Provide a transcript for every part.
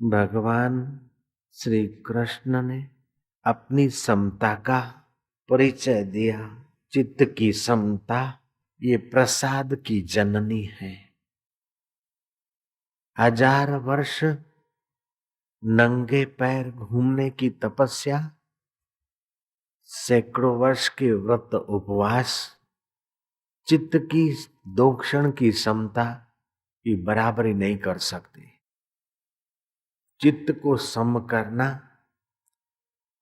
भगवान श्री कृष्ण ने अपनी समता का परिचय दिया। चित्त की समता ये प्रसाद की जननी है। 1000 वर्ष नंगे पैर घूमने की तपस्या, सैकड़ों वर्ष के व्रत उपवास, चित्त की 2 क्षण की समता की बराबरी नहीं कर सकती। चित्त को सम करना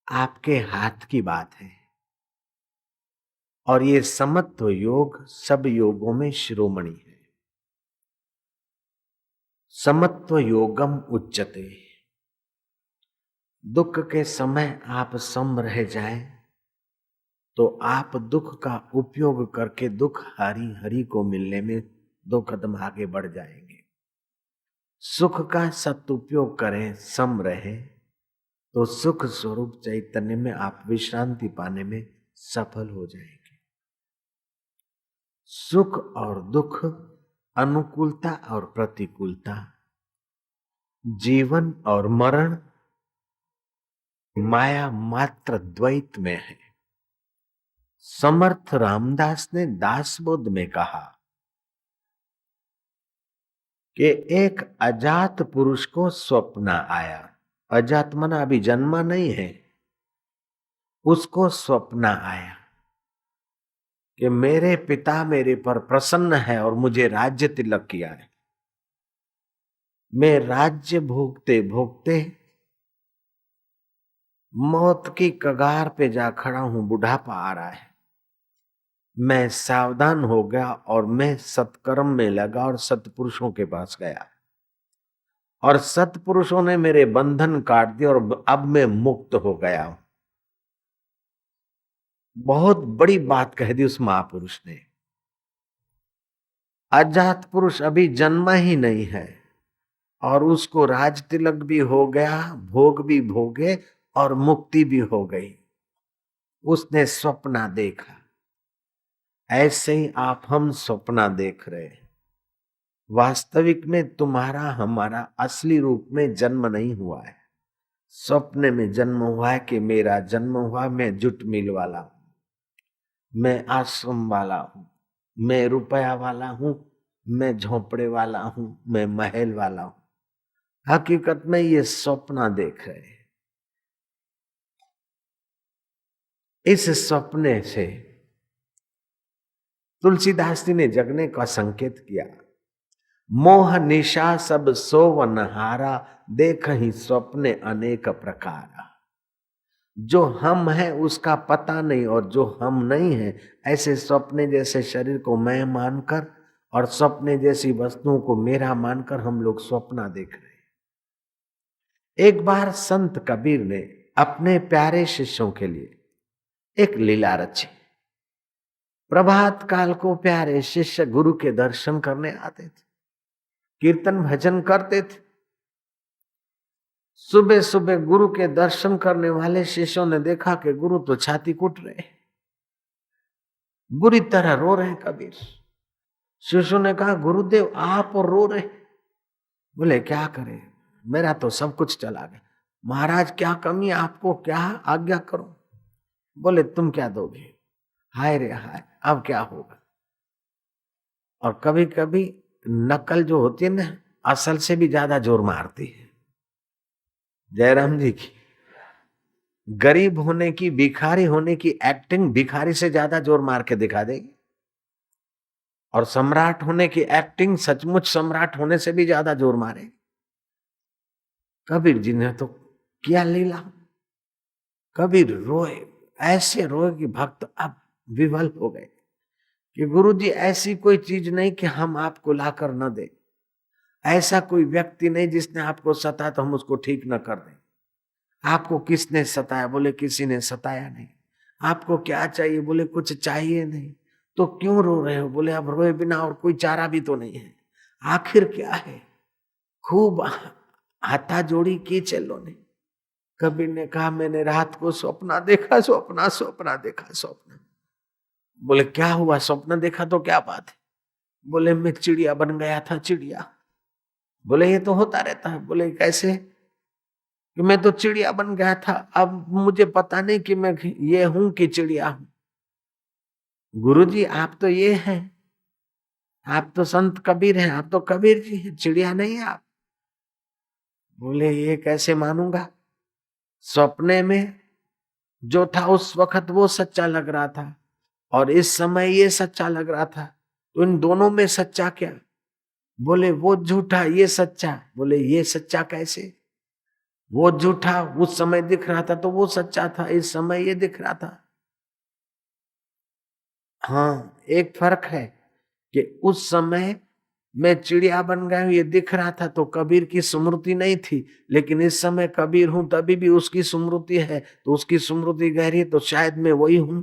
आपके हाथ की बात है और ये समत्व योग सब योगों में शिरोमणि है। समत्व योगम उच्यते। दुख के समय आप सम रह जाएं तो आप दुख का उपयोग करके दुख हरि हरि को मिलने में 2 कदम आगे बढ़ जाएंगे। सुख का सदुपयोग करें, सम रहे तो सुख स्वरूप चैतन्य में आप विश्रांति पाने में सफल हो जाएंगे। सुख और दुख, अनुकूलता और प्रतिकूलता, जीवन और मरण माया मात्र द्वैत में है। समर्थ रामदास ने दासबोध में कहा कि एक अजात पुरुष को स्वप्न आया। अजात मना अभी जन्मा नहीं है, उसको स्वप्न आया कि मेरे पिता मेरे पर प्रसन्न है और मुझे राज्य तिलक किया है। मैं राज्य भोगते भोगते मौत की कगार पे जा खड़ा हूं, बुढ़ापा आ रहा है। मैं सावधान हो गया और मैं सत्कर्म में लगा और सत्पुरुषों के पास गया और सत्पुरुषों ने मेरे बंधन काट दिए और अब मैं मुक्त हो गया हूं। बहुत बड़ी बात कह दी उस महापुरुष ने। अजात पुरुष अभी जन्मा ही नहीं है और उसको राज तिलक भी हो गया, भोग भी भोगे और मुक्ति भी हो गई। उसने स्वप्न देखा। ऐसे ही आप हम स्वप्न देख रहे हैं। वास्तविक में तुम्हारा हमारा असली रूप में जन्म नहीं हुआ है। स्वप्न में जन्म हुआ है कि मेरा जन्म हुआ, मैं जुट मिल वाला हूं, मैं आश्रम वाला हूं, मैं रुपया वाला हूं, मैं झोपड़े वाला हूं, मैं महल वाला हूं। हकीकत में ये स्वप्न देख रहे हैं। इस सपने से तुलसीदास जी ने जगने का संकेत किया। मोह निशा सब सोवन हारा, देख ही स्वप्ने अनेक प्रकार। जो हम है उसका पता नहीं और जो हम नहीं है ऐसे स्वप्ने जैसे शरीर को मैं मानकर और स्वप्ने जैसी वस्तुओं को मेरा मानकर हम लोग स्वप्न देख रहे हैं। एक बार संत कबीर ने अपने प्यारे शिष्यों के लिए एक लीला रची। प्रभात काल को प्यारे शिष्य गुरु के दर्शन करने आते थे, कीर्तन भजन करते थे। सुबह सुबह गुरु के दर्शन करने वाले शिष्यों ने देखा कि गुरु तो छाती कूट रहे, बुरी तरह रो रहे कबीर। शिष्यों ने कहा, गुरुदेव आप रो रहे? बोले क्या करें, मेरा तो सब कुछ चला गया। महाराज क्या कमी, आपको क्या आज्ञा करो? बोले तुम क्या दोगे? हाय रे हाय, अब क्या होगा? और कभी कभी नकल जो होती है ना, असल से भी ज्यादा जोर मारती है। जयराम जी की गरीब होने की, भिखारी होने की एक्टिंग भिखारी से ज्यादा जोर मार के दिखा देगी और सम्राट होने की एक्टिंग सचमुच सम्राट होने से भी ज्यादा जोर मारे। कबीर जी ने तो किया लीला। कबीर रोए, ऐसे रोए कि भक्त अब विवल हो गए कि गुरु जी ऐसी कोई चीज नहीं कि हम आपको लाकर न दे, ऐसा कोई व्यक्ति नहीं जिसने आपको सताया तो हम उसको ठीक न कर दें। आपको किसने सताया? बोले किसी ने सताया नहीं। आपको क्या चाहिए? बोले कुछ चाहिए नहीं। तो क्यों रो रहे हो? बोले अब रोए बिना और कोई चारा भी तो नहीं है। आखिर क्या है? खूब हाथा जोड़ी की चलो ने। कबीर ने कहा मैंने रात को स्वप्न देखा, स्वप्न देखा स्वप्न। बोले क्या हुआ? स्वप्न देखा तो क्या बात है? बोले मैं चिड़िया बन गया था, चिड़िया। बोले ये तो होता रहता है। बोले कैसे? कि मैं तो चिड़िया बन गया था, अब मुझे पता नहीं कि मैं ये हूं कि चिड़िया हूं। गुरुजी आप तो ये हैं, आप तो संत कबीर हैं, आप तो कबीर जी हैं, चिड़िया नहीं आप। बोले ये कैसे मानूंगा, सपने में जो था उस वक्त वो सच्चा लग रहा था और इस समय ये सच्चा लग रहा था, तो इन दोनों में सच्चा क्या? बोले वो झूठा ये सच्चा। बोले ये सच्चा कैसे? वो झूठा उस समय दिख रहा था तो वो सच्चा था, इस समय ये दिख रहा था। हाँ एक फर्क है कि उस समय मैं चिड़िया बन गया हूं ये दिख रहा था तो कबीर की स्मृति नहीं थी, लेकिन इस समय कबीर हूं तभी भी उसकी स्मृति है, तो उसकी स्मृति गहरी है तो शायद मैं वही हूं।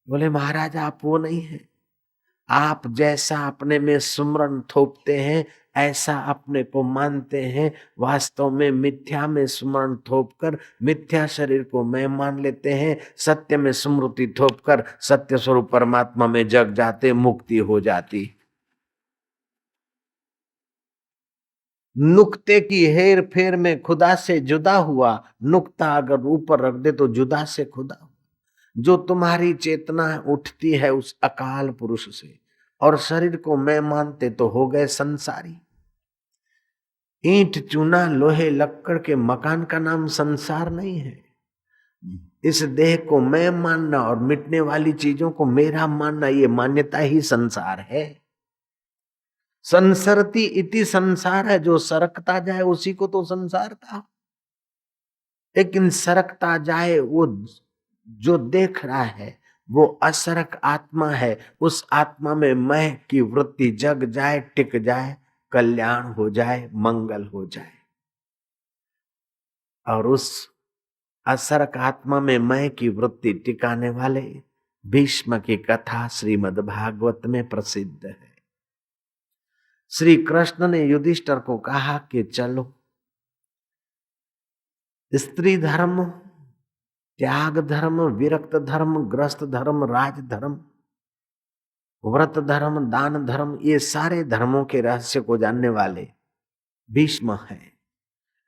बोले महाराज आप वो नहीं है, आप जैसा अपने में सुमरन थोपते हैं ऐसा अपने को मानते हैं, वास्तव में मिथ्या में सुमरन थोपकर मिथ्या शरीर को मैं मान लेते हैं, सत्य में स्मृति थोपकर सत्य स्वरूप परमात्मा में जग जाते, मुक्ति हो जाती। नुक्ते की हेर फेर में खुदा से जुदा हुआ, नुक्ता अगर ऊपर रख दे तो जुदा से खुदा। जो तुम्हारी चेतना उठती है उस अकाल पुरुष से और शरीर को मैं मानते तो हो गए संसारी। ईंट चूना लोहे लक्कड़ के मकान का नाम संसार नहीं है। इस देह को मैं मानना और मिटने वाली चीजों को मेरा मानना, ये मान्यता ही संसार है। संसरती इति संसार है, जो सरकता जाए उसी को तो संसार था। लेकिन सरकता जाए वो जो देख रहा है वो असरक आत्मा है, उस आत्मा में मैं की वृत्ति जग जाए, टिक जाए, कल्याण हो जाए, मंगल हो जाए। और उस असरक आत्मा में मैं की वृत्ति टिकाने वाले भीष्म की कथा श्रीमद् भागवत में प्रसिद्ध है। श्री कृष्ण ने युधिष्ठिर को कहा कि चलो स्त्री धर्म, त्याग धर्म, विरक्त धर्म, ग्रस्त धर्म, राज धर्म, व्रत धर्म, दान धर्म, ये सारे धर्मों के रहस्य को जानने वाले भीष्म है।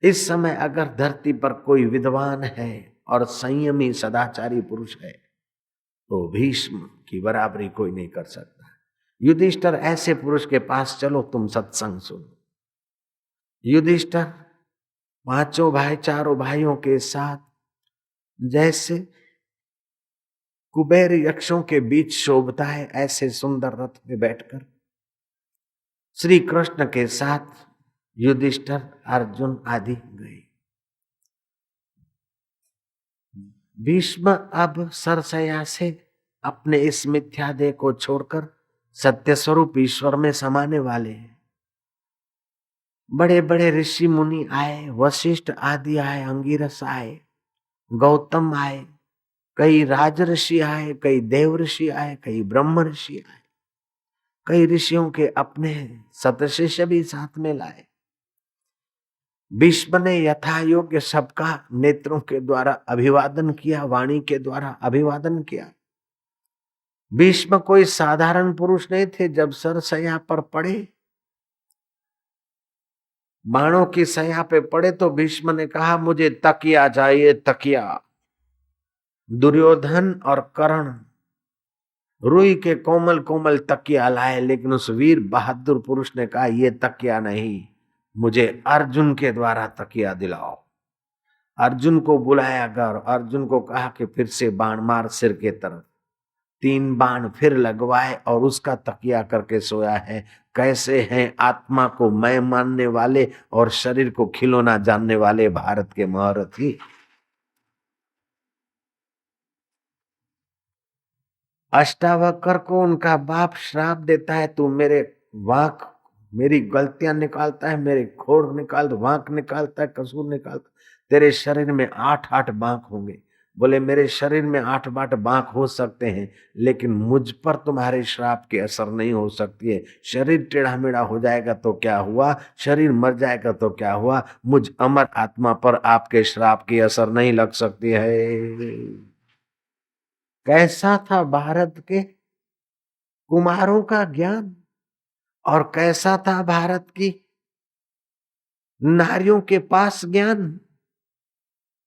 इस समय अगर धरती पर कोई विद्वान है और संयमी सदाचारी पुरुष है तो भीष्म की बराबरी कोई नहीं कर सकता। युधिष्ठिर ऐसे पुरुष के पास चलो तुम सत्संग सुनो। युधिष्ठिर पांचों भाई चारों भाइयों के साथ जैसे कुबेर यक्षों के बीच शोभता है ऐसे सुंदर रथ में बैठकर श्री कृष्ण के साथ युधिष्ठिर अर्जुन आदि गए। भीष्म अब सरसया से अपने इस मिथ्या देह को छोड़कर सत्य स्वरूप ईश्वर में समाने वाले हैं। बड़े बड़े ऋषि मुनि आए, वशिष्ठ आदि आए, अंगिरस आए, गौतम आए, कई राज ऋषि आए, कई देव ऋषि आए, कई ब्रह्म ऋषि आए, कई ऋषियों के अपने सतशिष्य भी साथ में लाए। भीष्म ने यथा योग्य सबका नेत्रों के द्वारा अभिवादन किया, वाणी के द्वारा अभिवादन किया। भीष्म कोई साधारण पुरुष नहीं थे। जब सरसैया पर पड़े, बाणों की सैया पे पड़े तो भीष्म ने कहा मुझे तकिया चाहिए, तकिया। दुर्योधन और कर्ण रुई के कोमल कोमल तकिया लाए, लेकिन उस वीर बहादुर पुरुष ने कहा ये तकिया नहीं, मुझे अर्जुन के द्वारा तकिया दिलाओ। अर्जुन को बुलाया गया, अर्जुन को कहा कि फिर से बाण मार सिर के तरफ। 3 बाण फिर लगवाए और उसका तकिया करके सोया है। कैसे हैं आत्मा को मैं मानने वाले और शरीर को खिलौना जानने वाले भारत के महारथी। अष्टावक्र को उनका बाप श्राप देता है, तू मेरे वाक मेरी गलतियां निकालता है, मेरे खोड़ निकाल वाक निकालता है, कसूर निकालता, तेरे शरीर में 8-8 बांक होंगे। बोले मेरे शरीर में 8-8 बांक हो सकते हैं, लेकिन मुझ पर तुम्हारे श्राप के असर नहीं हो सकती है। शरीर टेढ़ा मेढ़ा हो जाएगा तो क्या हुआ, शरीर मर जाएगा तो क्या हुआ, मुझ अमर आत्मा पर आपके श्राप की असर नहीं लग सकती है। कैसा था भारत के कुमारों का ज्ञान और कैसा था भारत की नारियों के पास ज्ञान।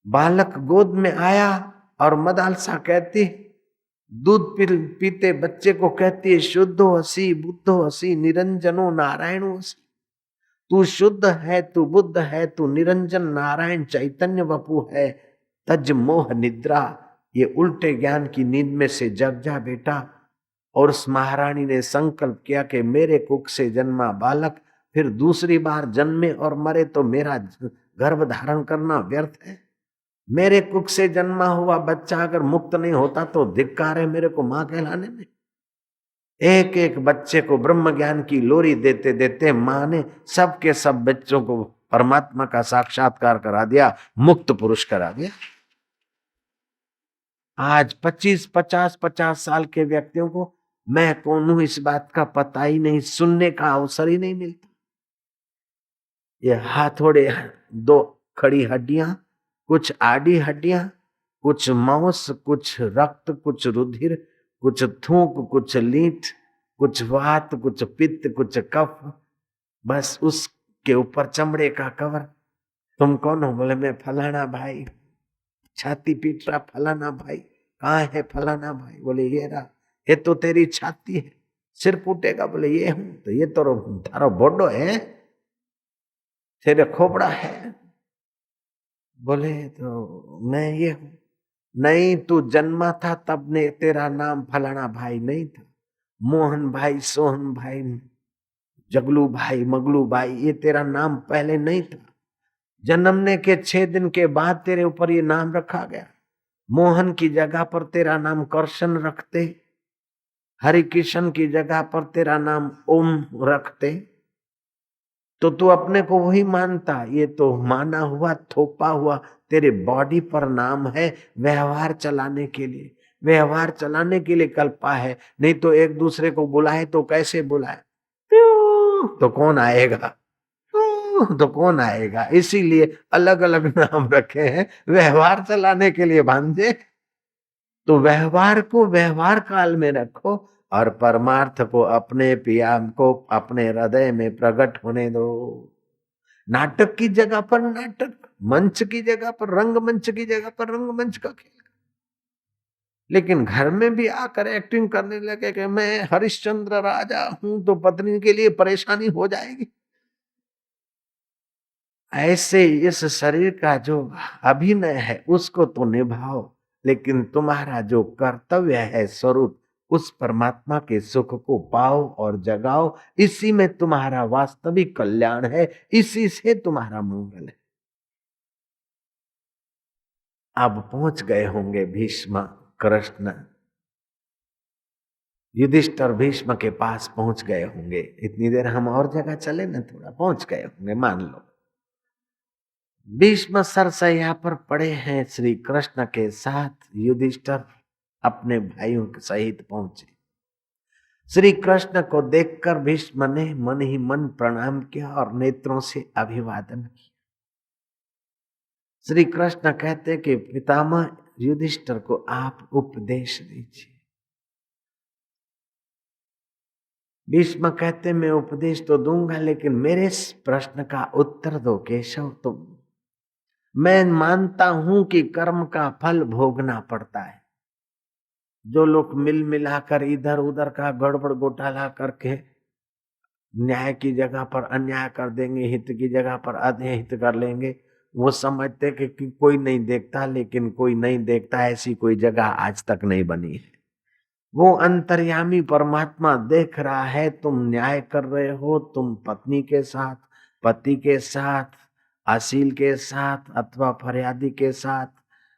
बालक गोद में आया और मदालसा कहती, दूध पीते बच्चे को कहती है, शुद्धो हसी बुद्धो हसी निरंजनो नारायणो हसी। तू शुद्ध है, तू बुद्ध है, तू निरंजन नारायण चैतन्य वपु है। तज मोह निद्रा, ये उल्टे ज्ञान की नींद में से जग जा बेटा। और उस महारानी ने संकल्प किया कि मेरे कुख से जन्मा बालक फिर दूसरी बार जन्मे और मरे तो मेरा गर्भ धारण करना व्यर्थ है। मेरे कुख से जन्मा हुआ बच्चा अगर मुक्त नहीं होता तो धिक्कार है मेरे को मां कहलाने में। एक एक बच्चे को ब्रह्म ज्ञान की लोरी देते देते मां ने सबके सब बच्चों को परमात्मा का साक्षात्कार करा दिया, मुक्त पुरुष करा दिया। आज 25-50 साल के व्यक्तियों को मैं कौन हूं इस बात का पता ही नहीं, सुनने का अवसर ही नहीं मिलता। ये हाथोड़े, दो खड़ी हड्डियां, कुछ आड़ी हड्डियां, कुछ मांस, कुछ रक्त, कुछ रुधिर, कुछ थूक, कुछ लीठ, कुछ वात, कुछ पित्त, कुछ कफ, बस उसके ऊपर चमड़े का कवर। तुम कौन हो? बोले मैं फलाना भाई। छाती पीट रहा, फलाना भाई। कहाँ है फलाना भाई? बोले ये रहा। ये तो तेरी छाती है। सिर फूटेगा? बोले ये हूं। तो ये तो थारो बोडो है, तेरे खोपड़ा है। बोले तो मैं ये हूं। नहीं, तू जन्मा था तब ने तेरा नाम फलाना भाई नहीं था। मोहन भाई, सोहन भाई, जगलू भाई, मगलू भाई, ये तेरा नाम पहले नहीं था। जन्मने के 6 दिन के बाद तेरे ऊपर ये नाम रखा गया। मोहन की जगह पर तेरा नाम करशन रखते, हरि किशन की जगह पर तेरा नाम ओम रखते, तो तू अपने को वही मानता। ये तो माना हुआ, थोपा हुआ तेरे बॉडी पर नाम है, व्यवहार चलाने के लिए। व्यवहार चलाने के लिए कल्पा है, नहीं तो एक दूसरे को बुलाए तो कैसे बुलाए? तो कौन आएगा? तो कौन आएगा? इसीलिए अलग अलग नाम रखे हैं, व्यवहार चलाने के लिए भांजे। तो व्यवहार को व्यवहार काल में रखो और परमार्थ को अपने पिया को अपने हृदय में प्रकट होने दो। नाटक की जगह पर नाटक, मंच की जगह पर रंगमंच की जगह पर रंगमंच का खेल। लेकिन घर में भी आकर एक्टिंग करने लगे कि मैं हरिश्चंद्र राजा हूं, तो पत्नी के लिए परेशानी हो जाएगी। ऐसे इस शरीर का जो अभिनय है उसको तो निभाओ, लेकिन तुम्हारा जो कर्तव्य है स्वरूप, उस परमात्मा के सुख को पाओ और जगाओ। इसी में तुम्हारा वास्तविक कल्याण है, इसी से तुम्हारा मंगल है। अब पहुंच गए होंगे भीष्म कृष्ण, युधिष्ठिर भीष्म के पास पहुंच गए होंगे। इतनी देर हम और जगह चले ना, थोड़ा पहुंच गए होंगे मान लो। भीष्म सरसैया पर पड़े हैं, श्री कृष्ण के साथ युधिष्ठिर अपने भाइयों के सहित पहुंचे। श्री कृष्ण को देखकर भीष्म ने मन ही मन प्रणाम किया और नेत्रों से अभिवादन किया। श्री कृष्ण कहते कि पितामह युधिष्ठिर को आप उपदेश दीजिए। भीष्म कहते मैं उपदेश तो दूंगा, लेकिन मेरे इस प्रश्न का उत्तर दो केशव तुम। मैं मानता हूं कि कर्म का फल भोगना पड़ता है। जो लोग मिल मिलाकर इधर उधर का गड़बड़ घोटाला करके न्याय की जगह पर अन्याय कर देंगे, हित की जगह पर अहित कर लेंगे, वो समझते कि कोई नहीं देखता, लेकिन कोई नहीं देखता ऐसी कोई जगह आज तक नहीं बनी है। वो अंतर्यामी परमात्मा देख रहा है। तुम न्याय कर रहे हो, तुम पत्नी के साथ, पति के साथ, असील के साथ अथवा फरियादी के साथ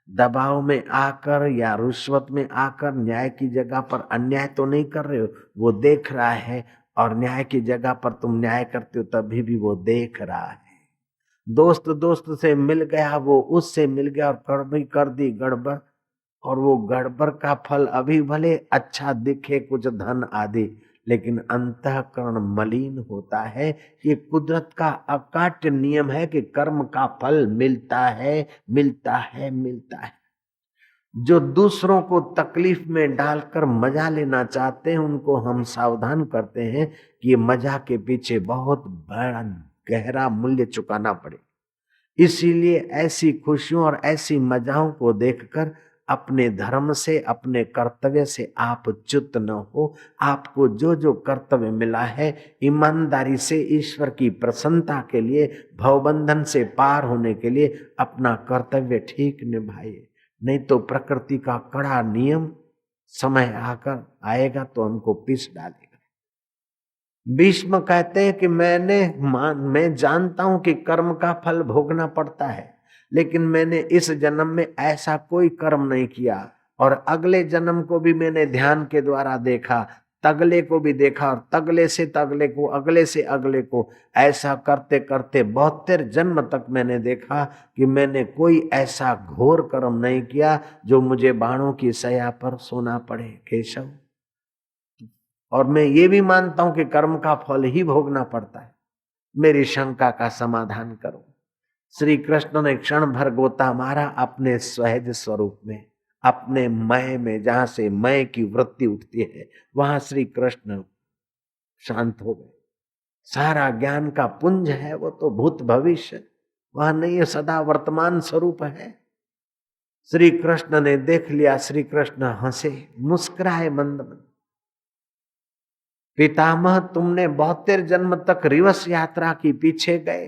दबाव में आकर या रुश्वत में आकर न्याय की जगह पर अन्याय तो नहीं कर रहे हो, वो देख रहा है। और न्याय की जगह पर तुम न्याय करते हो तभी भी वो देख रहा है। दोस्त दोस्त से मिल गया, वो उससे मिल गया और कर दी गड़बड़, और वो गड़बड़ का फल अभी भले अच्छा दिखे, कुछ धन आदि, लेकिन अंतःकरण मलिन होता है। ये कुदरत का अकाट्य नियम है कि कर्म का फल मिलता है, मिलता है, मिलता है। जो दूसरों को तकलीफ में डालकर मजा लेना चाहते हैं, उनको हम सावधान करते हैं कि ये मजा के पीछे बहुत बड़ा गहरा मूल्य चुकाना पड़े। इसीलिए ऐसी खुशियों और ऐसी मजाओं को देखकर अपने धर्म से, अपने कर्तव्य से आप च्युत न हो। आपको जो जो कर्तव्य मिला है, ईमानदारी से ईश्वर की प्रसन्नता के लिए, भवबंधन से पार होने के लिए अपना कर्तव्य ठीक निभाइए। नहीं तो प्रकृति का कड़ा नियम समय आकर आएगा तो हमको पीस डालेगा। भीष्म कहते हैं कि मैं जानता हूं कि कर्म का फल भोगना पड़ता है, लेकिन मैंने इस जन्म में ऐसा कोई कर्म नहीं किया और अगले जन्म को भी मैंने ध्यान के द्वारा देखा, तगले को भी देखा और तगले से तगले को, अगले से अगले को, ऐसा करते करते 72 जन्म तक मैंने देखा कि मैंने कोई ऐसा घोर कर्म नहीं किया जो मुझे बाणों की सया पर सोना पड़े केशव। और मैं ये भी मानता हूं कि कर्म का फल ही भोगना पड़ता है। मेरी शंका का समाधान करो। श्री कृष्ण ने क्षण भर गोता मारा अपने सहज स्वरूप में, अपने मय में, जहां से मय की वृत्ति उठती है वहां श्री कृष्ण शांत हो गए। सारा ज्ञान का पुंज है वो तो भूत भविष्य वहां नहीं है, सदा वर्तमान स्वरूप है। श्री कृष्ण ने देख लिया, श्री कृष्ण हंसे, मुस्कुराए मंद मंद। पितामह, तुमने 72 जन्म तक रिवर्स यात्रा की, पीछे गए।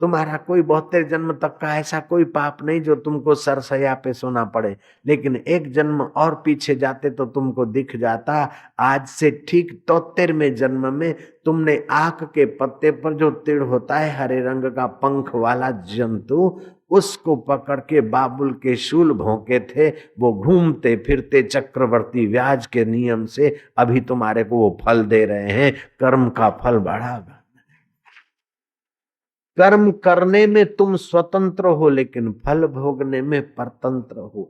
तुम्हारा कोई 72 जन्म तक का ऐसा कोई पाप नहीं जो तुमको सरसैया पे सोना पड़े, लेकिन एक जन्म और पीछे जाते तो तुमको दिख जाता। आज से ठीक 73वें जन्म में तुमने आक के पत्ते पर जो तिड़ होता है, हरे रंग का पंख वाला जंतु, उसको पकड़ के बाबुल के शूल भोंके थे। वो घूमते फिरते चक्रवर्ती व्याज के नियम से अभी तुम्हारे को वो फल दे रहे हैं। कर्म का फल बढ़ागा। कर्म करने में तुम स्वतंत्र हो, लेकिन फल भोगने में परतंत्र हो।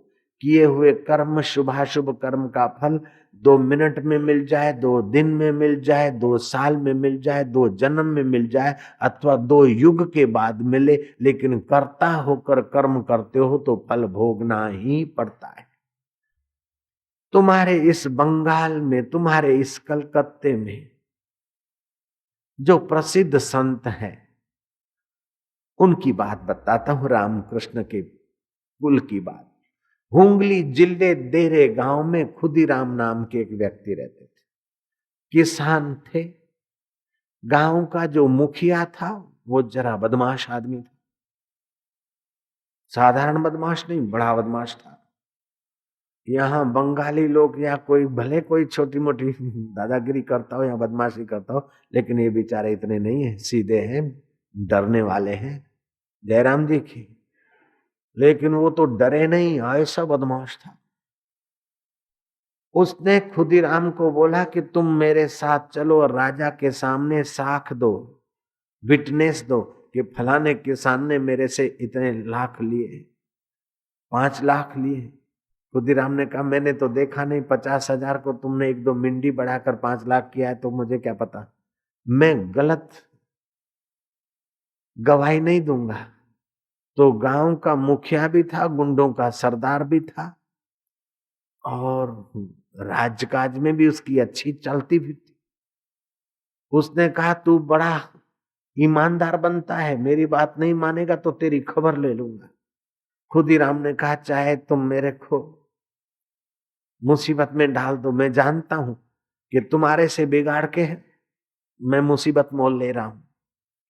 किए हुए कर्म, शुभाशुभ कर्म का फल 2 मिनट में मिल जाए, 2 दिन में मिल जाए, 2 साल में मिल जाए, 2 जन्म में मिल जाए, अथवा 2 युग के बाद मिले, लेकिन कर्ता होकर कर्म करते हो तो फल भोगना ही पड़ता है। तुम्हारे इस बंगाल में, तुम्हारे इस कलकत्ते में जो प्रसिद्ध संत है, उनकी बात बताता हूं, रामकृष्ण के कुल की बात। हुंगली जिले देरे गांव में खुदीराम नाम के एक व्यक्ति रहते थे। किसान थे। गांव का जो मुखिया था वो जरा बदमाश आदमी था। साधारण बदमाश नहीं, बड़ा बदमाश था। यहाँ बंगाली लोग या कोई भले कोई छोटी मोटी दादागिरी करता हो या बदमाशी करता हो, लेकिन ये बेचारे इतने नहीं है, सीधे हैं, डरने वाले हैं जयराम जी की। लेकिन वो तो डरे नहीं, ऐसा बदमाश था। उसने खुदीराम को बोला कि तुम मेरे साथ चलो और राजा के सामने साख दो, विटनेस दो कि फलाने किसान ने मेरे से इतने लाख लिए, 5 लाख लिए। खुदीराम ने कहा मैंने तो देखा नहीं, 50,000 को तुमने 1-2 मिंडी बढ़ाकर 5 लाख किया है, तो मुझे क्या पता, मैं गलत गवाही नहीं दूंगा। तो गांव का मुखिया भी था, गुंडों का सरदार भी था और राजकाज में भी उसकी अच्छी चलती भी थी। उसने कहा तू बड़ा ईमानदार बनता है, मेरी बात नहीं मानेगा तो तेरी खबर ले लूंगा। खुदीराम ने कहा चाहे तुम मेरे को मुसीबत में डाल दो, मैं जानता हूं कि तुम्हारे से बिगाड़ के मैं मुसीबत मोल ले रहा हूं,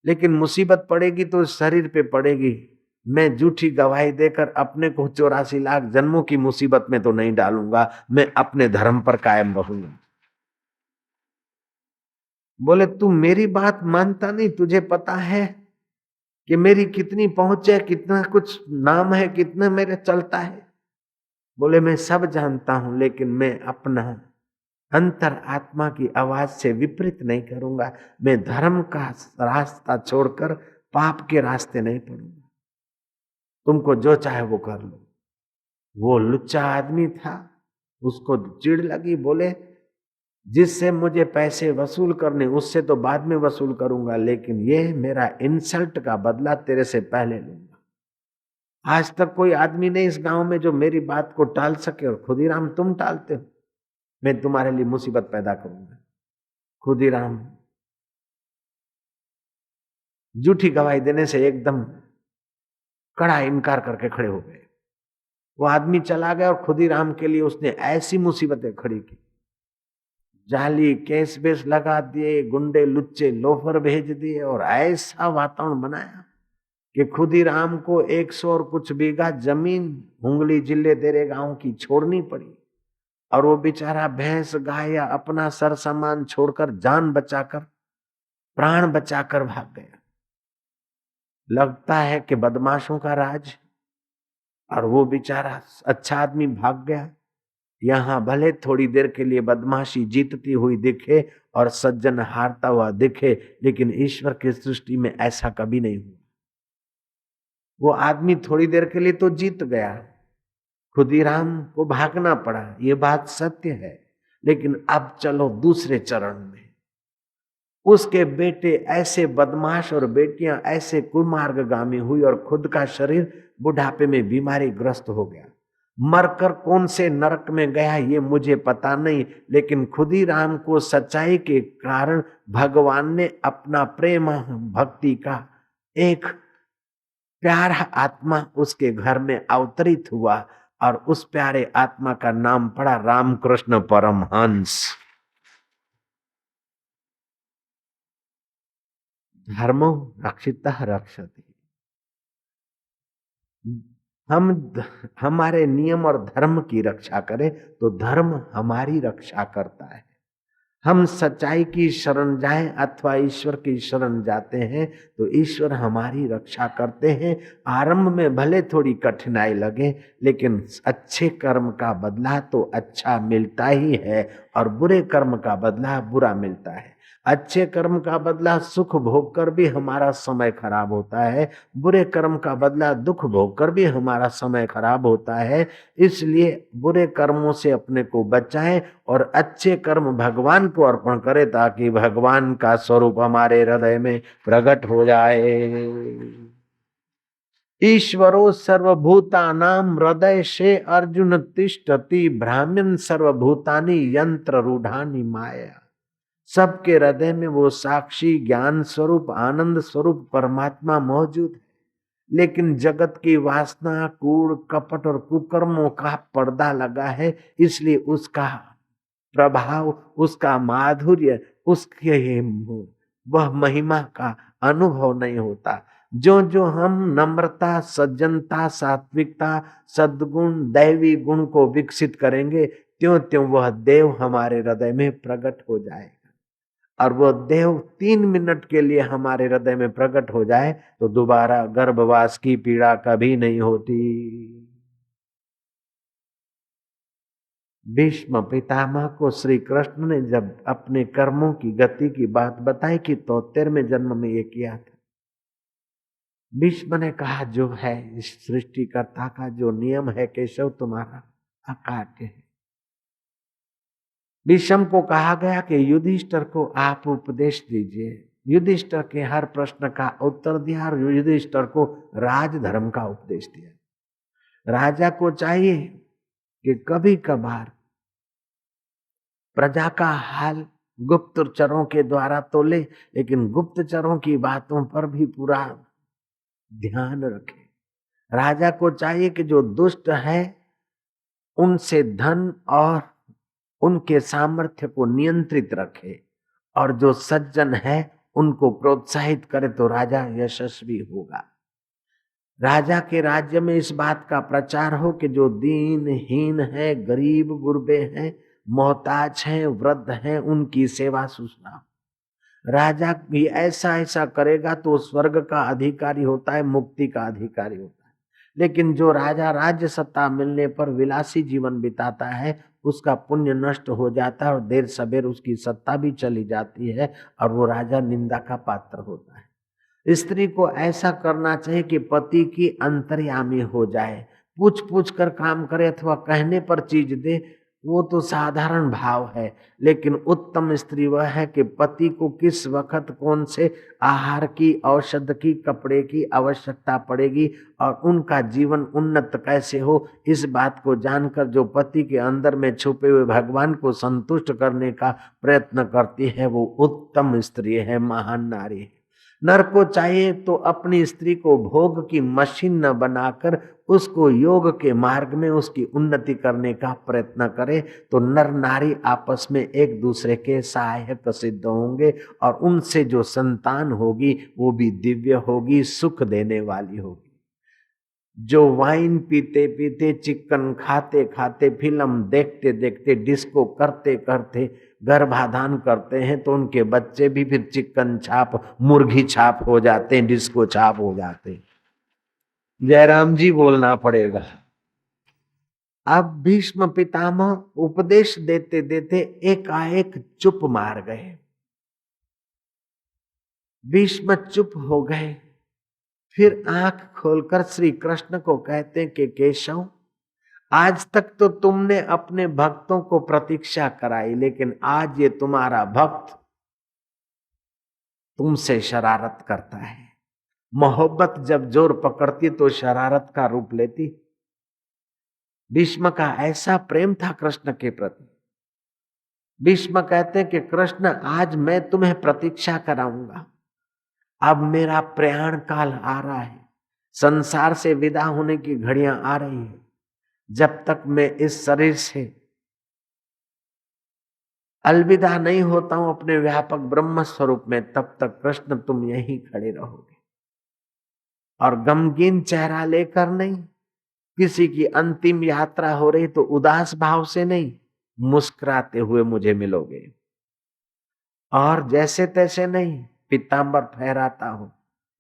लेकिन मुसीबत पड़ेगी तो शरीर पे पड़ेगी। मैं झूठी गवाही देकर अपने को 84 लाख जन्मों की मुसीबत में तो नहीं डालूंगा, मैं अपने धर्म पर कायम रहूंगा। बोले तू मेरी बात मानता नहीं, तुझे पता है कि मेरी कितनी पहुंच है, कितना कुछ नाम है, कितना मेरे चलता है। बोले मैं सब जानता हूं, लेकिन मैं अपना अंतर आत्मा की आवाज से विपरीत नहीं करूंगा। मैं धर्म का रास्ता छोड़कर पाप के रास्ते नहीं पड़ूंगा। तुमको जो चाहे वो कर लो। वो लुच्चा आदमी था, उसको चिढ़ लगी। बोले जिससे मुझे पैसे वसूल करने उससे तो बाद में वसूल करूंगा, लेकिन ये मेरा इंसल्ट का बदला तेरे से पहले लूंगा। आज तक कोई आदमी नहीं इस गांव में जो मेरी बात को टाल सके, और खुदीराम तुम टालते हो, मैं तुम्हारे लिए मुसीबत पैदा करूंगा। खुदीराम झूठी गवाही देने से एकदम कड़ा इनकार करके खड़े हो गए। वो आदमी चला गया और खुदीराम के लिए उसने ऐसी मुसीबतें खड़ी की, जाली केस बेस लगा दिए, गुंडे लुच्चे लोफर भेज दिए और ऐसा वातावरण बनाया कि खुदीराम को 100 और कुछ बीघा जमीन हुंगली जिले देरे गांव की छोड़नी पड़ी। और वो बेचारा भैंस गाय या अपना सर सामान छोड़कर जान बचाकर प्राण बचाकर भाग गया। लगता है कि बदमाशों का राज, और वो बेचारा अच्छा आदमी भाग गया। यहां भले थोड़ी देर के लिए बदमाशी जीतती हुई दिखे और सज्जन हारता हुआ दिखे, लेकिन ईश्वर की सृष्टि में ऐसा कभी नहीं हुआ। वो आदमी थोड़ी देर के लिए तो जीत गया, खुदीराम को भागना पड़ा, ये बात सत्य है। लेकिन अब चलो दूसरे चरण में। उसके बेटे ऐसे बदमाश और बेटियां ऐसे कुमार्गगामी हुई और खुद का शरीर बुढ़ापे में बीमारी ग्रस्त हो गया। मरकर कौन से नरक में गया ये मुझे पता नहीं, लेकिन खुदीराम को सच्चाई के कारण भगवान ने अपना प्रेम भक्ति का एक प्यारा आत्मा उसके घर में अवतरित हुआ और उस प्यारे आत्मा का नाम पड़ा रामकृष्ण परमहंस। धर्मो रक्षितः रक्षति। हम हमारे नियम और धर्म की रक्षा करें तो धर्म हमारी रक्षा करता है। हम सच्चाई की शरण जाएं अथवा ईश्वर की शरण जाते हैं तो ईश्वर हमारी रक्षा करते हैं। आरंभ में भले थोड़ी कठिनाई लगे, लेकिन अच्छे कर्म का बदला तो अच्छा मिलता ही है और बुरे कर्म का बदला बुरा मिलता है। अच्छे कर्म का बदला सुख भोग कर भी हमारा समय खराब होता है, बुरे कर्म का बदला दुख भोग कर भी हमारा समय खराब होता है। इसलिए बुरे कर्मों से अपने को बचाएं और अच्छे कर्म भगवान को अर्पण करें ताकि भगवान का स्वरूप हमारे हृदय में प्रकट हो जाए। ईश्वरो सर्वभूतानां हृदय से अर्जुन तिष्ठति ब्राह्मण सर्वभूतानि यंत्र रूढ़ानि माया। सबके हृदय में वो साक्षी ज्ञान स्वरूप आनंद स्वरूप परमात्मा मौजूद है, लेकिन जगत की वासना कूड़ कपट और कुकर्मों का पर्दा लगा है, इसलिए उसका प्रभाव उसका माधुर्य उसके वह महिमा का अनुभव नहीं होता। जो जो हम नम्रता सज्जनता सात्विकता सद्गुण दैवी गुण को विकसित करेंगे, त्यों त्यों वह देव हमारे हृदय में प्रकट हो जाएगा। और वो देव 3 मिनट के लिए हमारे हृदय में प्रकट हो जाए तो दोबारा गर्भवास की पीड़ा कभी नहीं होती। भीष्म पितामह को श्री कृष्ण ने जब अपने कर्मों की गति की बात बताई कि 73वें जन्म में ये किया था, भीष्म ने कहा जो है इस सृष्टिकर्ता का जो नियम है केशव तुम्हारा अकाट्य है। भीष्म को कहा गया कि युधिष्ठिर को आप उपदेश दीजिए। युधिष्ठिर के हर प्रश्न का उत्तर दिया और युधिष्ठिर को राजधर्म का उपदेश दिया। राजा को चाहिए कि कभी कभार प्रजा का हाल गुप्तचरों के द्वारा तो ले, लेकिन गुप्तचरों की बातों पर भी पूरा ध्यान रखे। राजा को चाहिए कि जो दुष्ट है उनसे धन और उनके सामर्थ्य को नियंत्रित रखे और जो सज्जन है उनको प्रोत्साहित करे तो राजा यशस्वी होगा। राजा के राज्य में इस बात का प्रचार हो कि जो दीनहीन है, गरीब गुरबे हैं, मोहताज हैं, वृद्ध हैं, उनकी सेवा सुश्रा। राजा भी ऐसा ऐसा करेगा तो स्वर्ग का अधिकारी होता है, मुक्ति का अधिकारी होता है। लेकिन जो राजा राज्य सत्ता मिलने पर विलासी जीवन बिताता है उसका पुण्य नष्ट हो जाता है और देर सबेर उसकी सत्ता भी चली जाती है और वो राजा निंदा का पात्र होता है। स्त्री को ऐसा करना चाहिए कि पति की अंतर्यामी हो जाए, पूछ पूछ कर काम करे अथवा कहने पर चीज दे, वो तो साधारण भाव है। लेकिन उत्तम स्त्री वह है कि पति को किस वक्त कौन से आहार की, औषध की, कपड़े की आवश्यकता पड़ेगी और उनका जीवन उन्नत कैसे हो, इस बात को जानकर जो पति के अंदर में छुपे हुए भगवान को संतुष्ट करने का प्रयत्न करती है वो उत्तम स्त्री है, महान नारी है। नर को चाहिए तो अपनी स्त्री को भोग की मशीन न बनाकर उसको योग के मार्ग में उसकी उन्नति करने का प्रयत्न करे, तो नर नारी आपस में एक दूसरे के सहायक सिद्ध होंगे और उनसे जो संतान होगी वो भी दिव्य होगी, सुख देने वाली होगी। जो वाइन पीते पीते, चिकन खाते खाते, फिल्म देखते देखते, डिस्को करते करते गर्भाधान करते हैं, तो उनके बच्चे भी फिर चिकन छाप, मुर्गी छाप हो जाते हैं, डिस्को छाप हो जाते हैं। जयराम जी बोलना पड़ेगा। अब भीष्म पितामह उपदेश देते देते एकाएक चुप मार गए। भीष्म चुप हो गए। फिर आंख खोलकर श्री कृष्ण को कहते हैं कि केशव, आज तक तो तुमने अपने भक्तों को प्रतीक्षा कराई, लेकिन आज ये तुम्हारा भक्त तुमसे शरारत करता है। मोहब्बत जब जोर पकड़ती तो शरारत का रूप लेती। भीष्म का ऐसा प्रेम था कृष्ण के प्रति। भीष्म कहते हैं कि कृष्ण, आज मैं तुम्हें प्रतीक्षा कराऊंगा। अब मेरा प्रयाण काल आ रहा है, संसार से विदा होने की घड़ियां आ रही है। जब तक मैं इस शरीर से अलविदा नहीं होता हूं अपने व्यापक ब्रह्म स्वरूप में, तब तक कृष्ण तुम यहीं खड़े रहोगे। और गमगीन चेहरा लेकर नहीं, किसी की अंतिम यात्रा हो रही तो उदास भाव से नहीं, मुस्कुराते हुए मुझे मिलोगे। और जैसे तैसे नहीं, पीतांबर फहराता हो,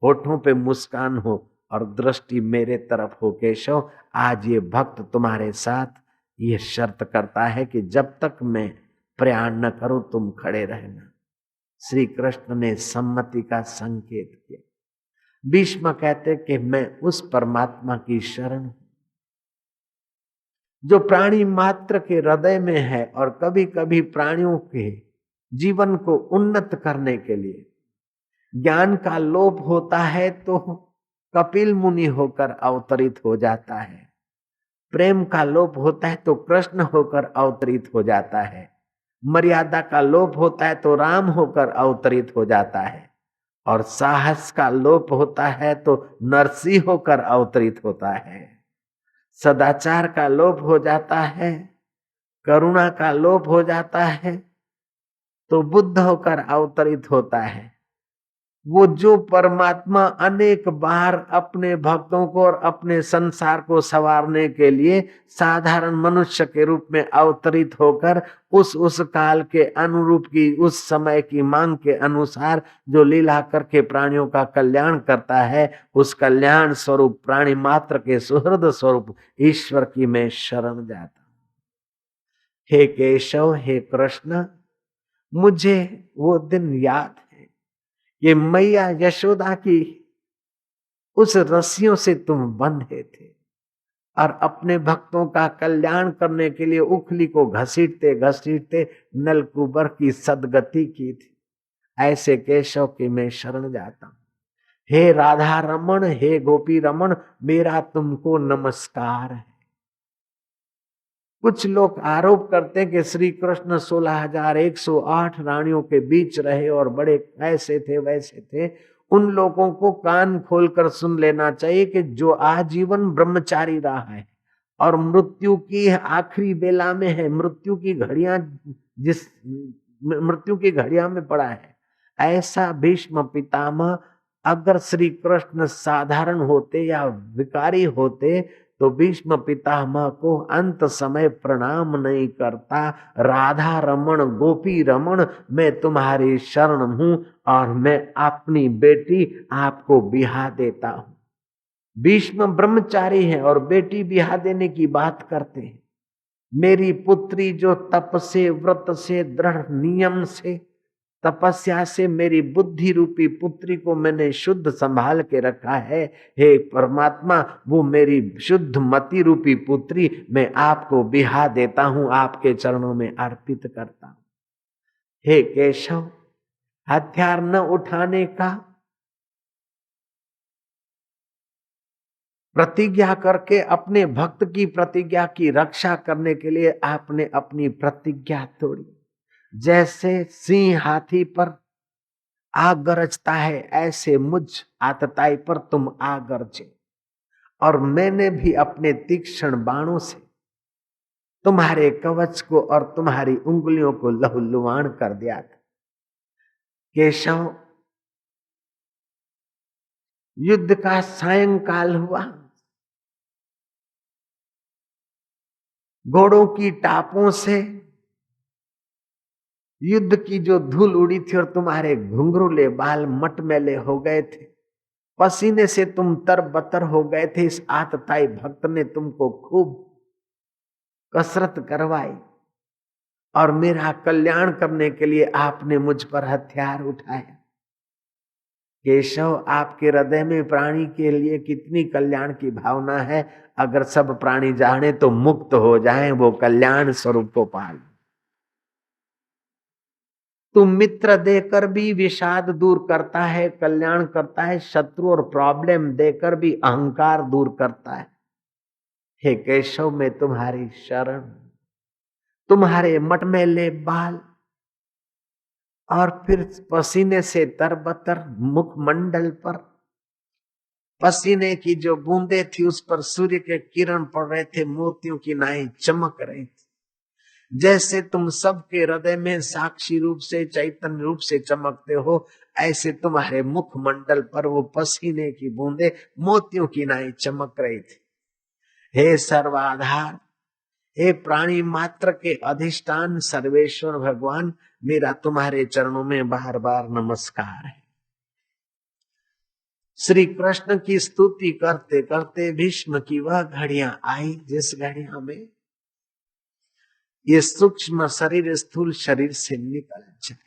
होठों पे मुस्कान हो और दृष्टि मेरे तरफ हो। केशव, आज ये भक्त तुम्हारे साथ ये शर्त करता है कि जब तक मैं प्रयाण न करूं तुम खड़े रहना। श्री कृष्ण ने सम्मति का संकेत किया। भीष्म कहते कि मैं उस परमात्मा की शरण जो प्राणी मात्र के हृदय में है, और कभी कभी प्राणियों के जीवन को उन्नत करने के लिए ज्ञान का लोभ होता है तो कपिल मुनि होकर अवतरित हो जाता है, प्रेम का लोभ होता है तो कृष्ण होकर अवतरित हो जाता है, मर्यादा का लोभ होता है तो राम होकर अवतरित हो जाता है, और साहस का लोभ होता है तो नरसिंह होकर अवतरित होता है, सदाचार का लोभ हो जाता है, करुणा का लोभ हो जाता है तो बुद्ध होकर अवतरित होता है। वो जो परमात्मा अनेक बार अपने भक्तों को और अपने संसार को संवारने के लिए साधारण मनुष्य के रूप में अवतरित होकर उस काल के अनुरूप की, उस समय की मांग के अनुसार जो लीला करके प्राणियों का कल्याण करता है, उस कल्याण स्वरूप प्राणी मात्र के सुहृद स्वरूप ईश्वर की मैं शरण जाता हूं। हे केशव, हे कृष्ण, मुझे वो दिन याद, ये मैया यशोदा की उस रस्सियों से तुम बंधे थे और अपने भक्तों का कल्याण करने के लिए उखली को घसीटते घसीटते नलकूबर की सदगति की थी। ऐसे केशव की मैं शरण जाता हूं। हे राधा रमण, हे गोपी रमण, मेरा तुमको नमस्कार है। कुछ लोग आरोप करते हैं कि श्री कृष्ण 16,108 रानियों के बीच रहे और बड़े ऐसे थे वैसे थे। उन लोगों को कान खोलकर सुन लेना चाहिए कि जो आजीवन ब्रह्मचारी रहा है और मृत्यु की आखिरी बेला में है, मृत्यु की घड़ियां में पड़ा है, ऐसा भीष्म पितामह अगर श्री कृष्ण साधारण होते या विकारी होते तो भीष्म पितामह को अंत समय प्रणाम नहीं करता। राधा रमण, गोपी रमण, मैं तुम्हारी शरण हूं और मैं अपनी बेटी आपको बिहा देता हूं। भीष्म ब्रह्मचारी है और बेटी बिहा देने की बात करते हैं। मेरी पुत्री जो तप से, व्रत से, दृढ़ नियम से, तपस्या से मेरी बुद्धि रूपी पुत्री को मैंने शुद्ध संभाल के रखा है, हे परमात्मा, वो मेरी शुद्ध मति रूपी पुत्री मैं आपको बिहा देता हूं, आपके चरणों में अर्पित करता हूं। हे केशव, हथियार न उठाने का प्रतिज्ञा करके अपने भक्त की प्रतिज्ञा की रक्षा करने के लिए आपने अपनी प्रतिज्ञा तोड़ी। जैसे सिंह हाथी पर आग गरजता है ऐसे मुझ आतताई पर तुम आ गरजे, और मैंने भी अपने तीक्ष्ण बाणों से तुम्हारे कवच को और तुम्हारी उंगलियों को लहूलुहान कर दिया था। केशव, युद्ध का सायंकाल हुआ, घोड़ों की टापों से युद्ध की जो धूल उड़ी थी और तुम्हारे घुंघरूले बाल मटमैले हो गए थे, पसीने से तुम तरबतर हो गए थे। इस आतताई भक्त ने तुमको खूब कसरत करवाई और मेरा कल्याण करने के लिए आपने मुझ पर हथियार उठाया। केशव, आपके हृदय में प्राणी के लिए कितनी कल्याण की भावना है। अगर सब प्राणी जाने तो मुक्त हो जाएं, वो कल्याण स्वरूप को पाल। तू मित्र देकर भी विषाद दूर करता है, कल्याण करता है। शत्रु और प्रॉब्लम देकर भी अहंकार दूर करता है। हे केशव, मैं तुम्हारी शरण, तुम्हारे मटमैले बाल और फिर पसीने से तरबतर मुखमंडल पर पसीने की जो बूंदे थी, उस पर सूर्य के किरण पड़ रहे थे, मोतियों की नाई चमक रही थी। जैसे तुम सबके हृदय में साक्षी रूप से, चैतन्य रूप से चमकते हो, ऐसे तुम्हारे मुखमंडल पर वो पसीने की बूंदे मोतियों की नाई चमक रही थी। हे सर्वाधार, हे प्राणी मात्र के अधिष्ठान सर्वेश्वर भगवान, मेरा तुम्हारे चरणों में बार बार नमस्कार है। श्री कृष्ण की स्तुति करते करते भीष्म की वह घड़ियां आई जिस घड़ियां में ये सूक्ष्म शरीर स्थूल शरीर से निकल जाए।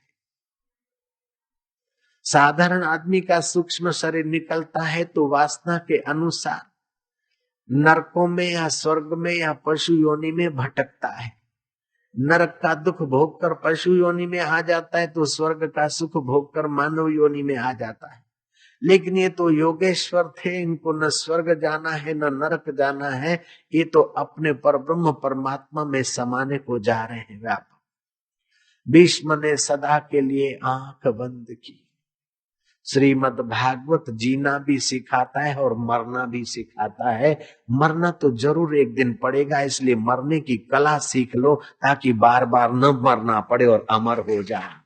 साधारण आदमी का सूक्ष्म शरीर निकलता है तो वासना के अनुसार नरकों में या स्वर्ग में या पशु योनि में भटकता है। नरक का दुख भोग कर पशु योनि में आ जाता है तो स्वर्ग का सुख भोग कर मानव योनि में आ जाता है। लेकिन ये तो योगेश्वर थे, इनको न स्वर्ग जाना है न नरक जाना है, ये तो अपने परब्रह्म परमात्मा में समाने को जा रहे हैं व्यापक। भीष्म ने सदा के लिए आंख बंद की। श्रीमद् भागवत जीना भी सिखाता है और मरना भी सिखाता है। मरना तो जरूर एक दिन पड़ेगा, इसलिए मरने की कला सीख लो ताकि बार बार न मरना पड़े और अमर हो जाए।